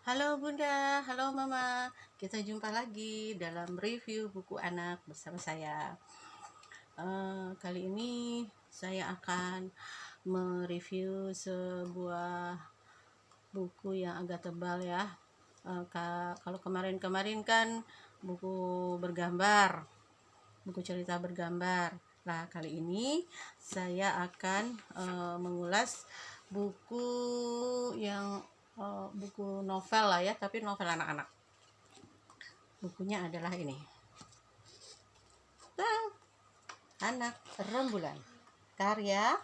Halo Bunda, halo Mama. Kita jumpa lagi dalam review buku anak bersama saya. Kali ini saya akan mereview sebuah buku yang agak tebal ya. Kalau kemarin-kemarin kan buku bergambar, buku cerita bergambar. Nah, kali ini saya akan mengulas buku yang buku novel lah ya, tapi novel anak-anak. Bukunya adalah ini. Anak Rembulan. Karya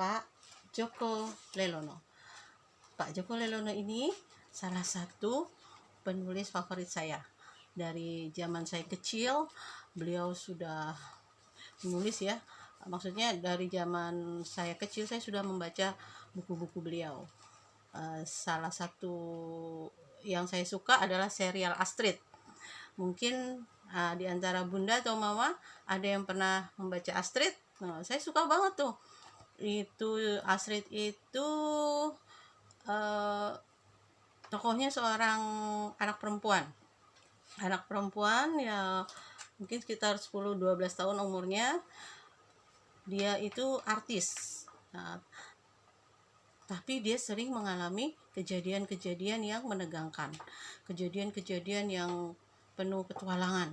Pak Joko Lelono. Pak Joko Lelono ini salah satu penulis favorit saya. Dari zaman saya kecil, beliau sudah menulis ya. Maksudnya dari zaman saya kecil saya sudah membaca buku-buku beliau. Salah satu yang saya suka adalah serial Astrid. Mungkin di antara Bunda atau Mama ada yang pernah membaca Astrid. Nah, saya suka banget tuh. Itu Astrid itu tokohnya seorang anak perempuan. Anak perempuan ya mungkin sekitar 10-12 tahun umurnya. Dia itu artis. Nah, tapi dia sering mengalami kejadian-kejadian yang menegangkan. Kejadian-kejadian yang penuh petualangan.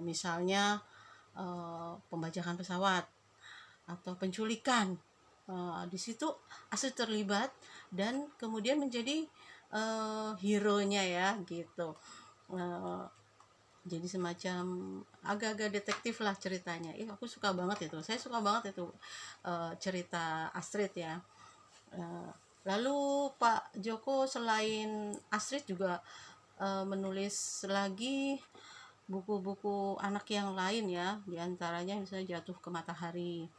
Misalnya pembajakan pesawat atau penculikan. Di situ Astrid terlibat dan kemudian menjadi hero-nya ya gitu. Jadi semacam agak-agak detektif lah ceritanya. Aku suka banget itu. Saya suka banget itu cerita Astrid ya. Lalu Pak Joko selain Astrid juga menulis lagi buku-buku anak yang lain ya, diantaranya misalnya Jatuh ke Matahari.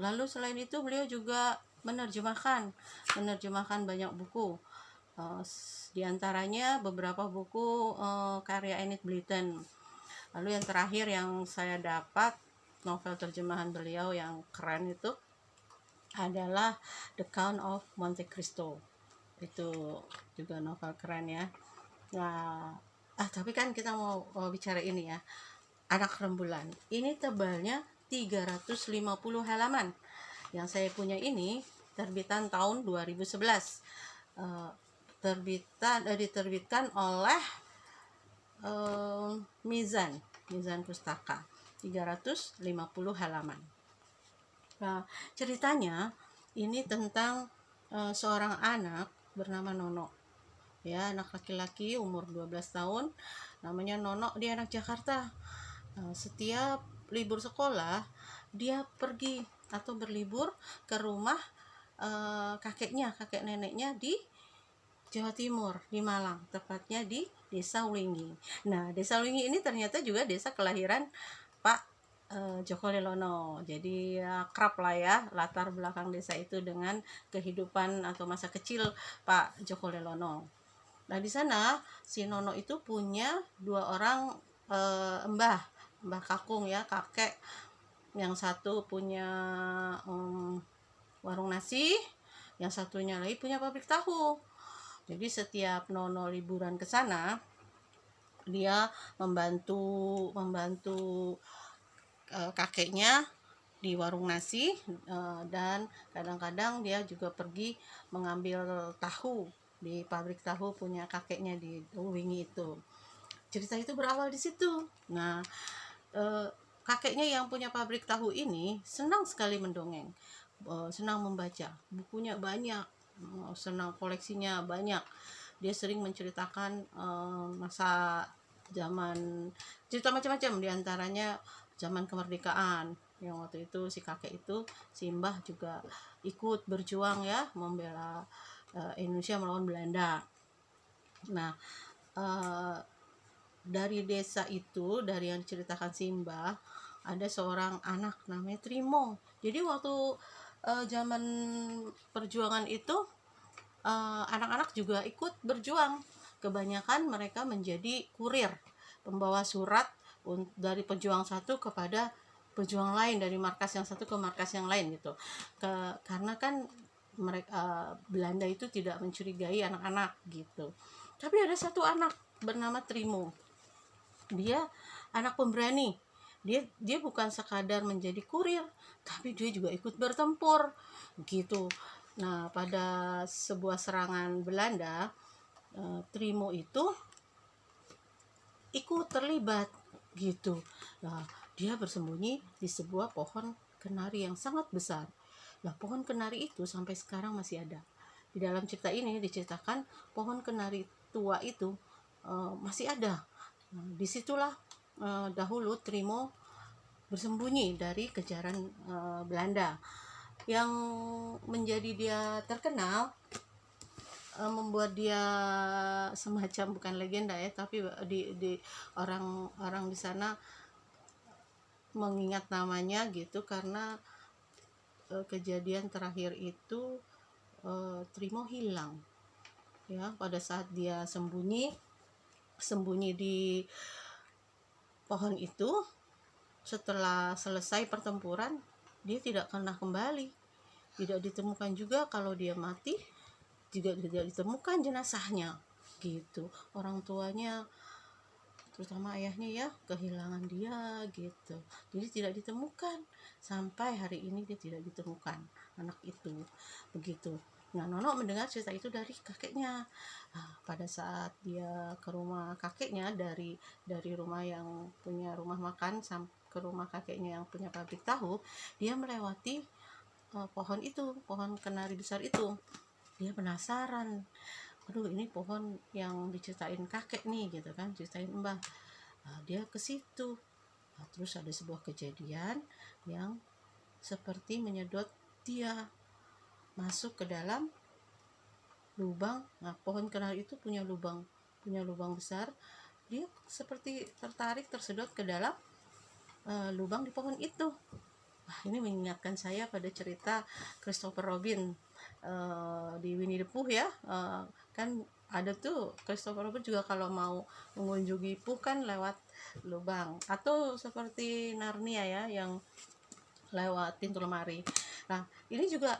Lalu selain itu beliau juga menerjemahkan banyak buku. Diantaranya beberapa buku karya Enid Blyton. Lalu yang terakhir yang saya dapat novel terjemahan beliau yang keren itu adalah The Count of Monte Cristo. Itu juga novel keren ya. Nah, tapi kan kita mau bicara ini ya. Anak Rembulan. Ini tebalnya 350 halaman. Yang saya punya ini terbitan tahun 2011. Diterbitkan oleh Mizan Pustaka. 350 halaman. Nah, ceritanya ini tentang seorang anak bernama Nono. Ya, anak laki-laki umur 12 tahun, namanya Nono, dia anak Jakarta. Setiap libur sekolah, dia pergi atau berlibur ke rumah kakek neneknya di Jawa Timur, di Malang, tepatnya di Desa Wingi. Nah, Desa Wingi ini ternyata juga desa kelahiran Pak Joko Lelono. Jadi ya, kerap lah ya latar belakang desa itu dengan kehidupan atau masa kecil Pak Joko Lelono. Nah, di sana si Nono itu punya dua orang mbah kakung ya, kakek. Yang satu punya warung nasi, yang satunya lagi punya pabrik tahu. Jadi setiap Nono liburan ke sana, dia membantu kakeknya di warung nasi, dan kadang-kadang dia juga pergi mengambil tahu di pabrik tahu punya kakeknya di Wingi itu. Cerita itu berawal di situ. Nah, kakeknya yang punya pabrik tahu ini senang sekali mendongeng, senang membaca, bukunya banyak, senang koleksinya banyak. Dia sering menceritakan masa zaman, cerita macam-macam, diantaranya zaman kemerdekaan yang waktu itu si kakek itu, si mbah juga ikut berjuang ya membela Indonesia melawan Belanda. Nah, dari desa itu, dari yang diceritakan si mbah, ada seorang anak namanya Trimo. Jadi waktu zaman perjuangan itu anak-anak juga ikut berjuang. Kebanyakan mereka menjadi kurir, pembawa surat dari pejuang satu kepada pejuang lain, dari markas yang satu ke markas yang lain gitu. Karena kan mereka Belanda itu tidak mencurigai anak-anak gitu. Tapi ada satu anak bernama Trimo. Dia anak pemberani. Dia bukan sekadar menjadi kurir, tapi dia juga ikut bertempur gitu. Nah, pada sebuah serangan Belanda, Trimo itu ikut terlibat gitu. Nah, dia bersembunyi di sebuah pohon kenari yang sangat besar. Nah, pohon kenari itu sampai sekarang masih ada. Di dalam cerita ini diceritakan pohon kenari tua itu masih ada. Nah, disitulah dahulu Trimo bersembunyi dari kejaran Belanda. Yang menjadi dia terkenal, membuat dia semacam, bukan legenda ya, tapi di orang-orang di sana mengingat namanya gitu, karena kejadian terakhir itu Trimo hilang ya pada saat dia sembunyi di pohon itu. Setelah selesai pertempuran, dia tidak pernah kembali, tidak ditemukan juga. Kalau dia mati juga tidak ditemukan jenazahnya gitu. Orang tuanya, terutama ayahnya ya, kehilangan dia gitu. Jadi tidak ditemukan, sampai hari ini dia tidak ditemukan anak itu begitu. Nah, Nono mendengar cerita itu dari kakeknya. Nah, pada saat dia ke rumah kakeknya, dari rumah yang punya rumah makan ke rumah kakeknya yang punya pabrik tahu, dia melewati pohon itu, pohon kenari besar itu. Dia penasaran, aduh ini pohon yang diceritain kakek nih gitu kan, ceritain mbah. Nah, dia ke situ. Nah, terus ada sebuah kejadian yang seperti menyedot dia masuk ke dalam lubang. Nah, pohon kenari itu punya lubang besar. Dia seperti tertarik, tersedot ke dalam lubang di pohon itu. Wah, ini mengingatkan saya pada cerita Christopher Robin di Winnie the Pooh ya. Kan ada tuh Christopher Robin juga kalau mau mengunjungi Pooh kan lewat lubang, atau seperti Narnia ya yang lewat pintu lemari. Nah, ini juga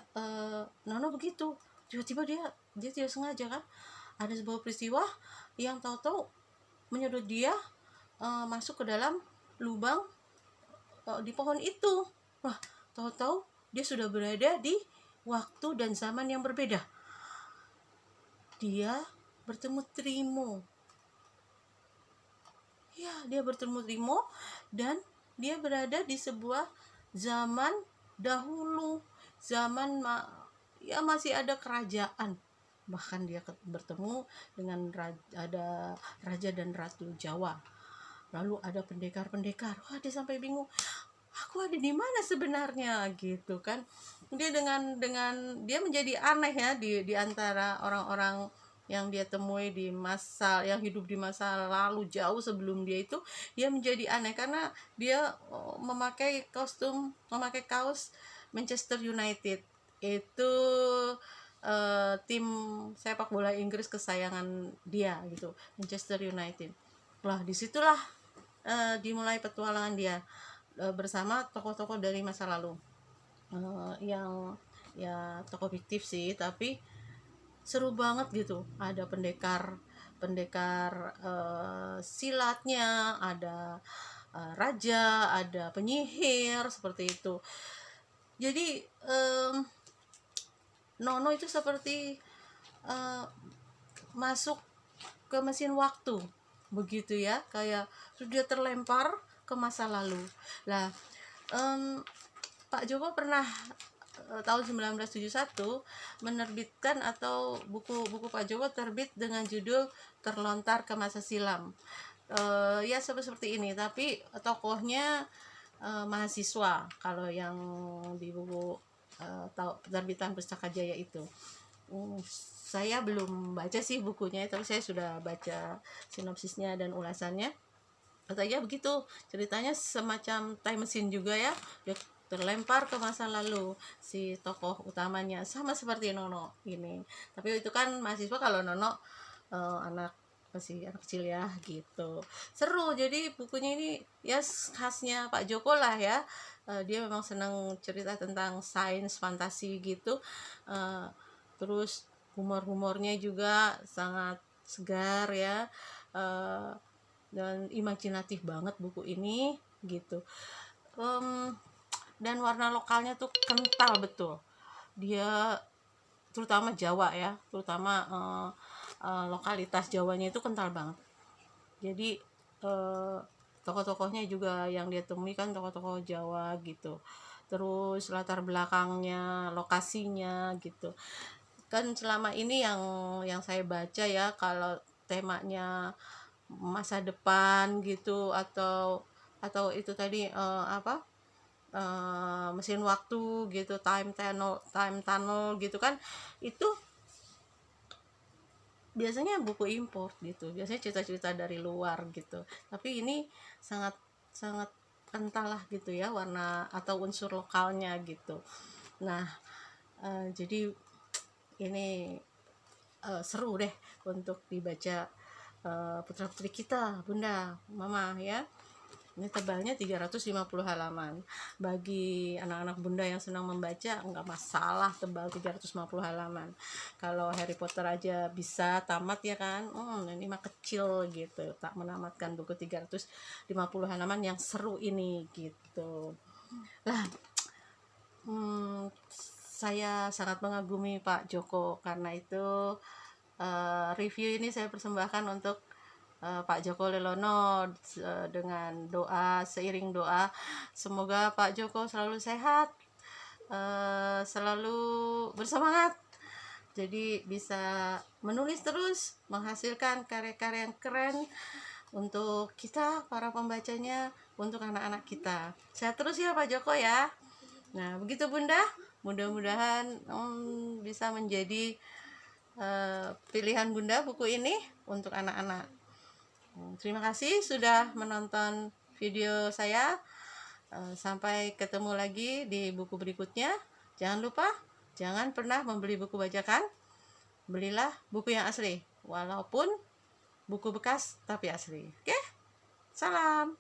Nono begitu. Tiba-tiba dia tidak sengaja kan, ada sebuah peristiwa yang tahu-tahu menyedot dia masuk ke dalam lubang di pohon itu. Wah, tahu-tahu dia sudah berada di waktu dan zaman yang berbeda. Dia bertemu Trimo. Ya, dia bertemu Trimo dan dia berada di sebuah zaman dahulu, zaman ya masih ada kerajaan. Bahkan dia bertemu dengan ada raja dan ratu Jawa. Lalu ada pendekar-pendekar. Wah, dia sampai bingung. Aku ada di mana sebenarnya gitu kan. Dia dengan dia menjadi aneh ya di antara orang-orang yang dia temui di masa yang hidup di masa lalu jauh sebelum dia itu. Dia menjadi aneh karena dia memakai kaos Manchester United. Itu tim sepak bola Inggris kesayangan dia gitu, Manchester United. Lah, disitulah dimulai petualangan dia bersama tokoh-tokoh dari masa lalu, yang ya tokoh fiktif sih, tapi seru banget gitu. Ada pendekar silatnya, ada raja, ada penyihir seperti itu. Jadi Nono itu seperti masuk ke mesin waktu begitu ya, kayak sudah terlempar ke masa lalu. Lah, Pak Joko pernah tahun 1971 menerbitkan, atau buku Pak Joko terbit dengan judul Terlontar ke Masa Silam. Ya seperti ini, tapi tokohnya mahasiswa kalau yang di buku terbitan Pustaka Jaya itu. Saya belum baca sih bukunya, tapi saya sudah baca sinopsisnya dan ulasannya. Katanya begitu, ceritanya semacam time machine juga ya. Dia terlempar ke masa lalu si tokoh utamanya, sama seperti Nono ini. Tapi itu kan mahasiswa, kalau Nono anak masih anak kecil ya gitu. Seru, jadi bukunya ini ya khasnya Pak Joko lah ya. Dia memang senang cerita tentang sains fantasi gitu. Terus humornya juga sangat segar ya, dan imajinatif banget buku ini gitu. Dan warna lokalnya tuh kental betul, dia terutama Jawa ya, terutama lokalitas Jawanya itu kental banget. Jadi tokoh-tokohnya juga yang dia temui kan tokoh-tokoh Jawa gitu, terus latar belakangnya, lokasinya gitu kan. Selama ini yang saya baca ya, kalau temanya masa depan gitu, atau itu tadi mesin waktu gitu, time tunnel gitu kan, itu biasanya buku import gitu, biasanya cerita-cerita dari luar gitu. Tapi ini sangat sangat kental lah gitu ya, warna atau unsur lokalnya gitu. Nah, jadi ini seru deh untuk dibaca putra putri kita, bunda, mama ya. Ini tebalnya 350 halaman. Bagi anak-anak bunda yang senang membaca, nggak masalah tebal 350 halaman. Kalau Harry Potter aja bisa tamat ya kan. Ini mah kecil gitu, tak menamatkan buku 350 halaman yang seru ini gitu. Lah, saya sangat mengagumi Pak Joko, karena itu review ini saya persembahkan untuk Pak Joko Lelono, dengan doa, seiring doa semoga Pak Joko selalu sehat, selalu bersemangat, jadi bisa menulis terus, menghasilkan karya-karya yang keren untuk kita para pembacanya, untuk anak-anak kita. Sehat terus ya Pak Joko ya. Nah begitu bunda, mudah-mudahan bisa menjadi pilihan bunda buku ini untuk anak-anak. Terima kasih sudah menonton video saya. Sampai ketemu lagi di buku berikutnya. Jangan lupa, jangan pernah membeli buku bajakan. Belilah buku yang asli, walaupun buku bekas tapi asli. Oke? Salam.